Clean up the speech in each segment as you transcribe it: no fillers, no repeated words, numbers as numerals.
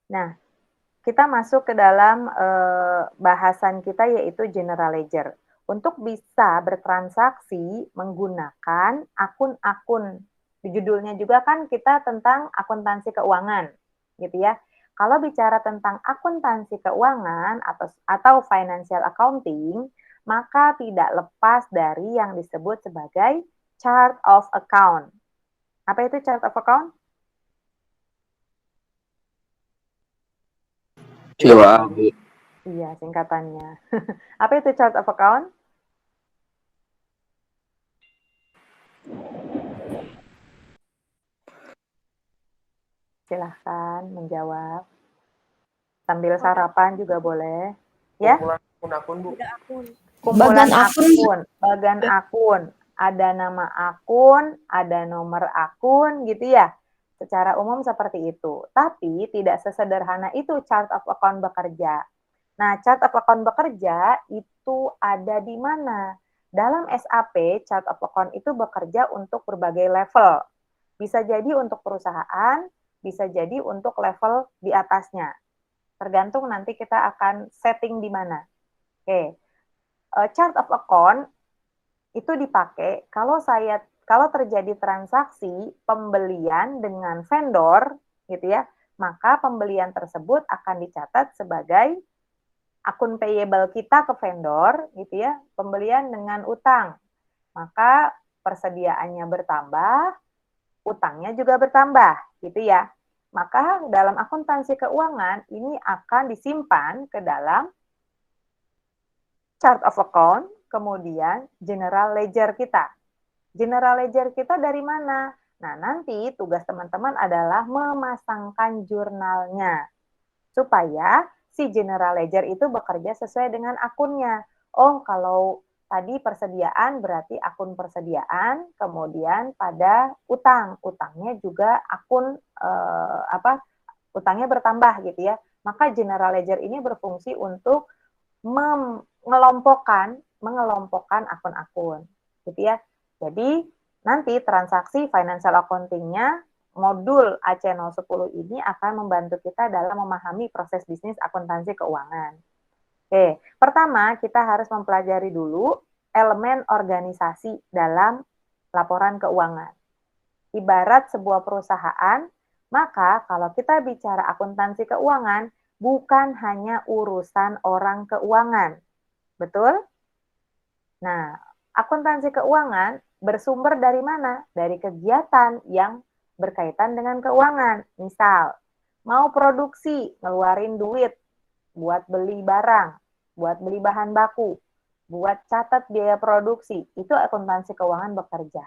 Nah, kita masuk ke dalam bahasan kita yaitu general ledger. Untuk bisa bertransaksi menggunakan akun-akun, di judulnya juga kan kita tentang akuntansi keuangan, gitu ya. Kalau bicara tentang akuntansi keuangan atau financial accounting, maka tidak lepas dari yang disebut sebagai chart of account. Apa itu chart of account? Coba, Bu. Iya, singkatannya. Apa itu chart of account? Silahkan menjawab. Sambil sarapan juga boleh. Ya, Kumpulan akun-akun, Bu. kumpulan Bagan akun. akun, bagan akun. Ada nama akun, ada nomor akun gitu ya. Secara umum seperti itu. Tapi tidak sesederhana itu chart of account bekerja. Nah, chart of account bekerja itu ada di mana? Dalam SAP, chart of account itu bekerja untuk berbagai level. Bisa jadi untuk perusahaan, bisa jadi untuk level di atasnya. Tergantung nanti kita akan setting di mana. Oke. Chart of account itu dipakai kalau terjadi transaksi pembelian dengan vendor gitu ya, maka pembelian tersebut akan dicatat sebagai akun payable kita ke vendor gitu ya, pembelian dengan utang. Maka persediaannya bertambah, utangnya juga bertambah gitu ya. Maka dalam akuntansi keuangan ini akan disimpan ke dalam chart of account, kemudian general ledger kita. General ledger kita dari mana? Nah, nanti tugas teman-teman adalah memasangkan jurnalnya supaya si general ledger itu bekerja sesuai dengan akunnya. Oh, kalau tadi persediaan berarti akun persediaan, kemudian pada utang, utangnya juga akun utangnya bertambah gitu ya. Maka general ledger ini berfungsi untuk mengelompokkan akun-akun gitu ya. Jadi nanti transaksi financial accounting-nya modul AC010 ini akan membantu kita dalam memahami proses bisnis akuntansi keuangan. Oke, pertama kita harus mempelajari dulu elemen organisasi dalam laporan keuangan. Ibarat sebuah perusahaan, maka kalau kita bicara akuntansi keuangan, bukan hanya urusan orang keuangan. Betul? Nah, akuntansi keuangan bersumber dari mana? Dari kegiatan yang berkaitan dengan keuangan. Misal, mau produksi, ngeluarin duit buat beli barang, buat beli bahan baku, buat catat biaya produksi, itu akuntansi keuangan bekerja.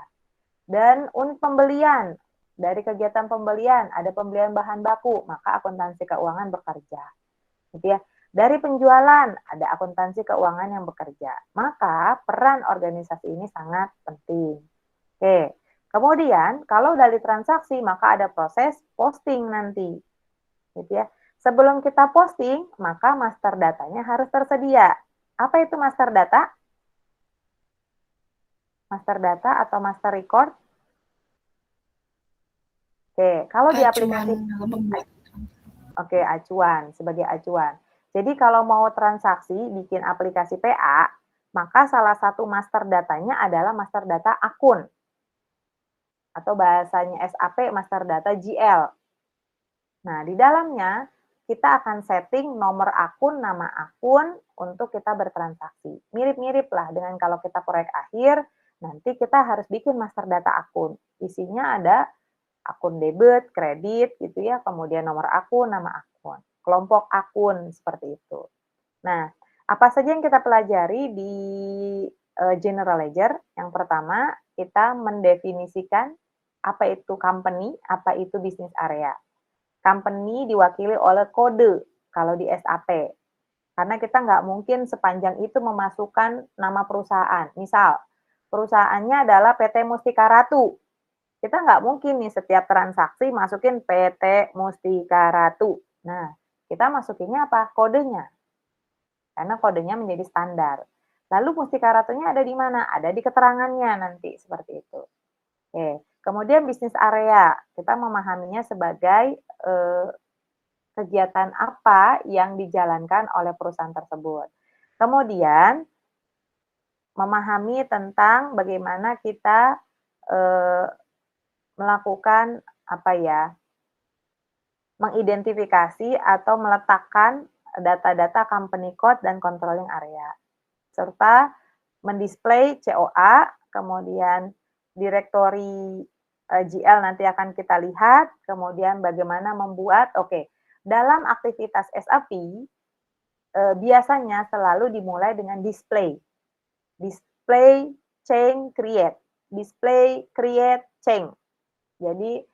Dan pembelian, dari kegiatan pembelian, ada pembelian bahan baku, maka akuntansi keuangan bekerja. Gitu ya. Dari penjualan, ada akuntansi keuangan yang bekerja. Maka peran organisasi ini sangat penting. Oke. Kemudian, kalau dari transaksi, maka ada proses posting nanti. Gitu ya. Sebelum kita posting, maka master datanya harus tersedia. Apa itu master data? Master data atau master record? Oke, kalau di aplikasi Oke, acuan, sebagai acuan. Jadi kalau mau transaksi bikin aplikasi PA, maka salah satu master datanya adalah master data akun. Atau bahasanya SAP master data GL. Nah, di dalamnya kita akan setting nomor akun, nama akun untuk kita bertransaksi. Mirip-mirip lah dengan kalau kita proyek akhir, nanti kita harus bikin master data akun. Isinya ada akun debit, kredit gitu ya, kemudian nomor akun, nama akun, kelompok akun seperti itu. Nah, apa saja yang kita pelajari di general ledger? Yang pertama, kita mendefinisikan apa itu company, apa itu bisnis area. Company diwakili oleh kode kalau di SAP. Karena kita nggak mungkin sepanjang itu memasukkan nama perusahaan. Misal, perusahaannya adalah PT Mustika Ratu. Kita nggak mungkin nih setiap transaksi masukin PT Mustika Ratu. Nah, kita masukinnya apa? Kodenya. Karena kodenya menjadi standar. Lalu Mustika Ratunya ada di mana? Ada di keterangannya nanti, seperti itu. Oke. Kemudian bisnis area, kita memahaminya sebagai kegiatan apa yang dijalankan oleh perusahaan tersebut. Kemudian memahami tentang bagaimana kita, eee, melakukan apa ya, mengidentifikasi atau meletakkan data-data company code dan controlling area, serta mendisplay COA, kemudian direktori, GL nanti akan kita lihat, kemudian bagaimana membuat dalam aktivitas SAP, biasanya selalu dimulai dengan display. Display, change, create. Display, create, change. Jadi,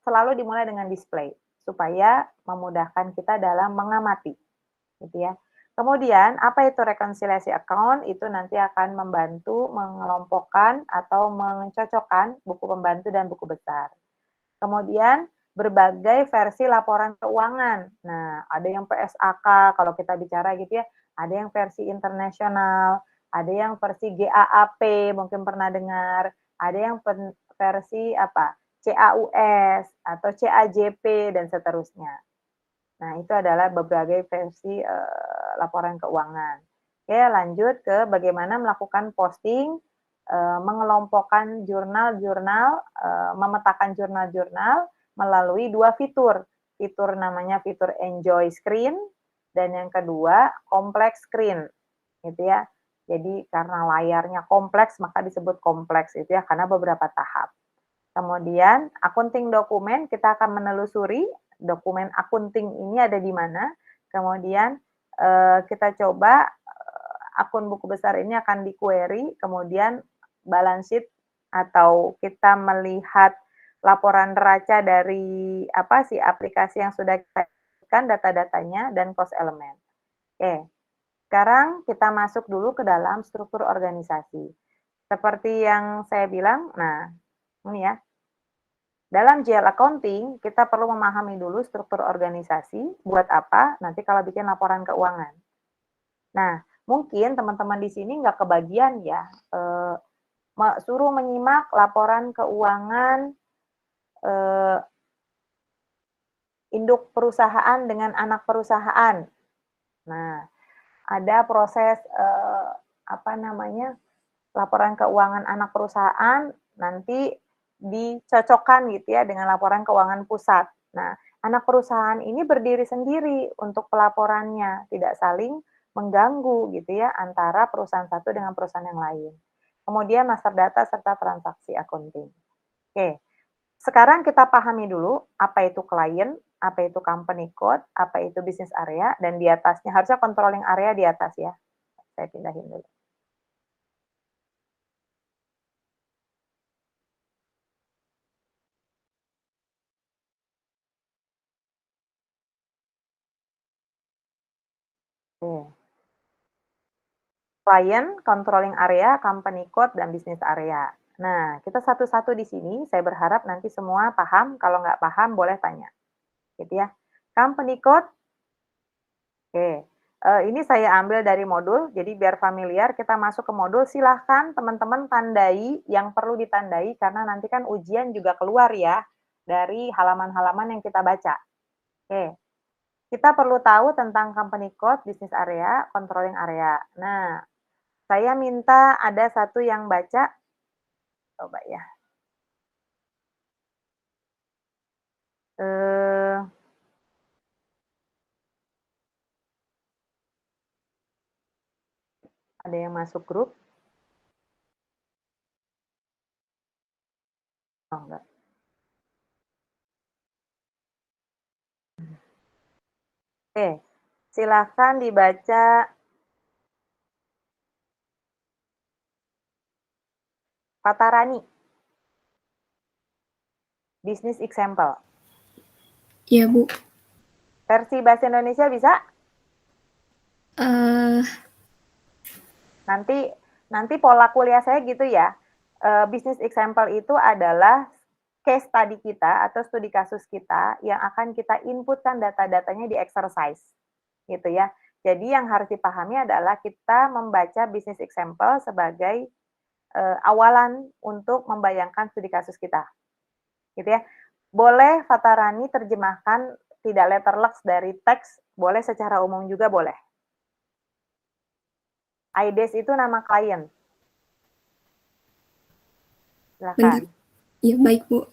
selalu dimulai dengan display, supaya memudahkan kita dalam mengamati, gitu ya. Kemudian, apa itu rekonsiliasi account? Itu nanti akan membantu mengelompokkan atau mencocokkan buku pembantu dan buku besar. Kemudian, berbagai versi laporan keuangan. Nah, ada yang PSAK kalau kita bicara gitu ya, ada yang versi internasional, ada yang versi GAAP, mungkin pernah dengar, ada yang versi apa, CAUS atau CAJP dan seterusnya. Nah, itu adalah berbagai versi, laporan keuangan. Oke, lanjut ke bagaimana melakukan posting, mengelompokkan jurnal-jurnal, memetakan jurnal-jurnal melalui 2 fitur. Fitur namanya fitur enjoy screen dan yang kedua complex screen, gitu ya. Jadi karena layarnya kompleks maka disebut kompleks itu ya, karena beberapa tahap. Kemudian accounting dokumen kita akan menelusuri dokumen accounting ini ada di mana, kemudian, kita coba, akun buku besar ini akan di-query, kemudian balance sheet atau kita melihat laporan neraca dari apa, si aplikasi yang sudah kita kan data-datanya dan cost element. Oke, sekarang kita masuk dulu ke dalam struktur organisasi. Seperti yang saya bilang, nah ini ya, dalam GL Accounting, kita perlu memahami dulu struktur organisasi, buat apa, nanti kalau bikin laporan keuangan. Nah, mungkin teman-teman di sini nggak kebagian ya, suruh menyimak laporan keuangan, eee, induk perusahaan dengan anak perusahaan. Nah, ada proses, apa namanya, laporan keuangan anak perusahaan, nanti dicocokkan gitu ya dengan laporan keuangan pusat. Nah, anak perusahaan ini berdiri sendiri untuk pelaporannya, tidak saling mengganggu gitu ya antara perusahaan satu dengan perusahaan yang lain. Kemudian master data serta transaksi accounting. Oke, sekarang kita pahami dulu apa itu klien, apa itu company code, apa itu bisnis area, dan di atasnya harusnya controlling area di atas ya. Saya pindahin dulu. Oke. Client, controlling area, company code, dan bisnis area. Nah, kita satu-satu di sini, saya berharap nanti semua paham, kalau nggak paham boleh tanya, gitu ya. Company code, oke, ini saya ambil dari modul, jadi biar familiar kita masuk ke modul, silahkan teman-teman tandai yang perlu ditandai, karena nanti kan ujian juga keluar ya, dari halaman-halaman yang kita baca. Oke, kita perlu tahu tentang company code, bisnis area, controlling area. Nah, saya minta ada satu yang baca, coba ya. Eee, ada yang masuk grup? Oh, enggak. Oke, silakan dibaca Fatarani, Business Example. Iya, Bu. Versi bahasa Indonesia bisa? Eh, Nanti nanti pola kuliah saya gitu ya, business example itu adalah case study kita atau studi kasus kita yang akan kita inputkan data-datanya di exercise, gitu ya. Jadi yang harus dipahami adalah kita membaca business example sebagai, awalan untuk membayangkan studi kasus kita, gitu ya. Boleh Fatarani terjemahkan tidak letterlux dari teks, boleh secara umum juga boleh. IDES itu nama klien. Bentar. Silakan. Ya, baik, Bu.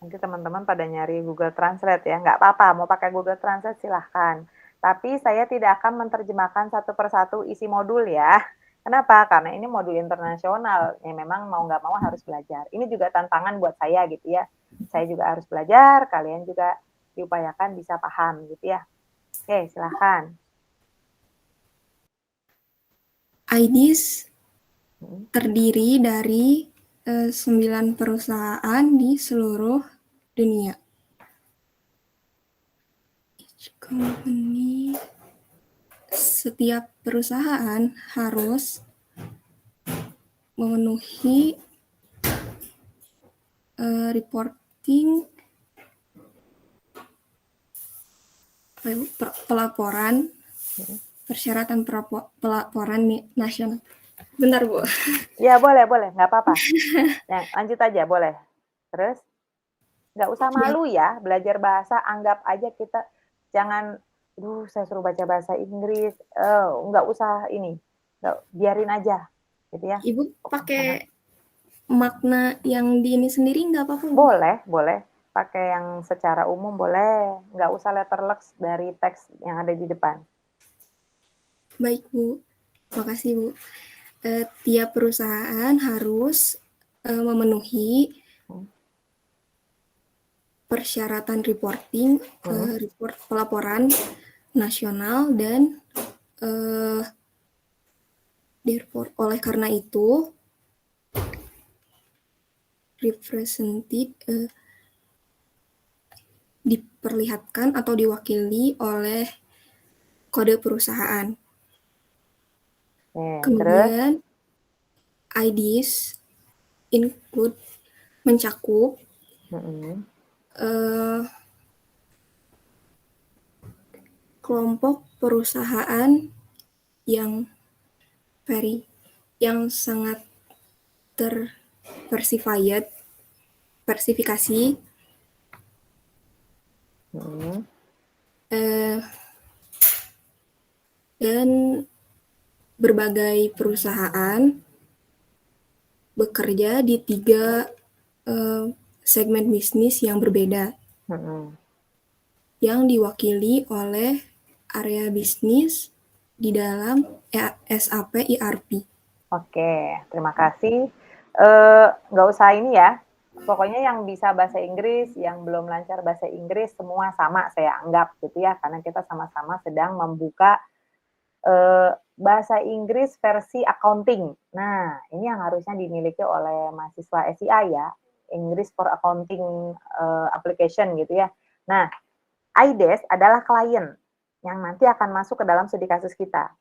Nanti teman-teman pada nyari Google Translate ya, nggak apa-apa, mau pakai Google Translate silahkan. Tapi saya tidak akan menerjemahkan satu persatu isi modul ya. Kenapa? Karena ini modul internasional, ya memang mau nggak mau harus belajar. Ini juga tantangan buat saya gitu ya. Saya juga harus belajar, kalian juga diupayakan bisa paham gitu ya. Oke, silahkan. IDIS Hmm. terdiri dari 9 perusahaan di seluruh dunia. Each company, setiap perusahaan harus memenuhi reporting pelaporan persyaratan pelaporan nasional. Bentar, Bu. Ya boleh, nggak apa-apa. Ya, lanjut aja, boleh. Terus? Nggak usah malu ya, belajar bahasa, anggap aja kita jangan, saya suruh baca bahasa Inggris, nggak usah ini, biarin aja, gitu ya. Ibu pakai makna yang di ini sendiri nggak apa-apa, Bu? Boleh, pakai yang secara umum boleh, nggak usah letterlux dari teks yang ada di depan. Baik, Bu. Makasih, Bu. Tiap perusahaan harus memenuhi persyaratan reporting, pelaporan nasional dan oleh karena itu diperlihatkan atau diwakili oleh kode perusahaan. Terus? Kemudian IDs mencakup kelompok perusahaan yang sangat terversifikasi dan berbagai perusahaan bekerja di 3 segmen bisnis yang berbeda, yang diwakili oleh area bisnis di dalam SAP ERP. Oke, terima kasih. Nggak usah ini ya, pokoknya yang bisa bahasa Inggris, yang belum lancar bahasa Inggris, semua sama saya anggap gitu ya, karena kita sama-sama sedang membuka bahasa Inggris versi accounting. Nah, ini yang harusnya dimiliki oleh mahasiswa SIA ya, English for Accounting Application gitu ya. Nah, IDES adalah klien yang nanti akan masuk ke dalam studi kasus kita.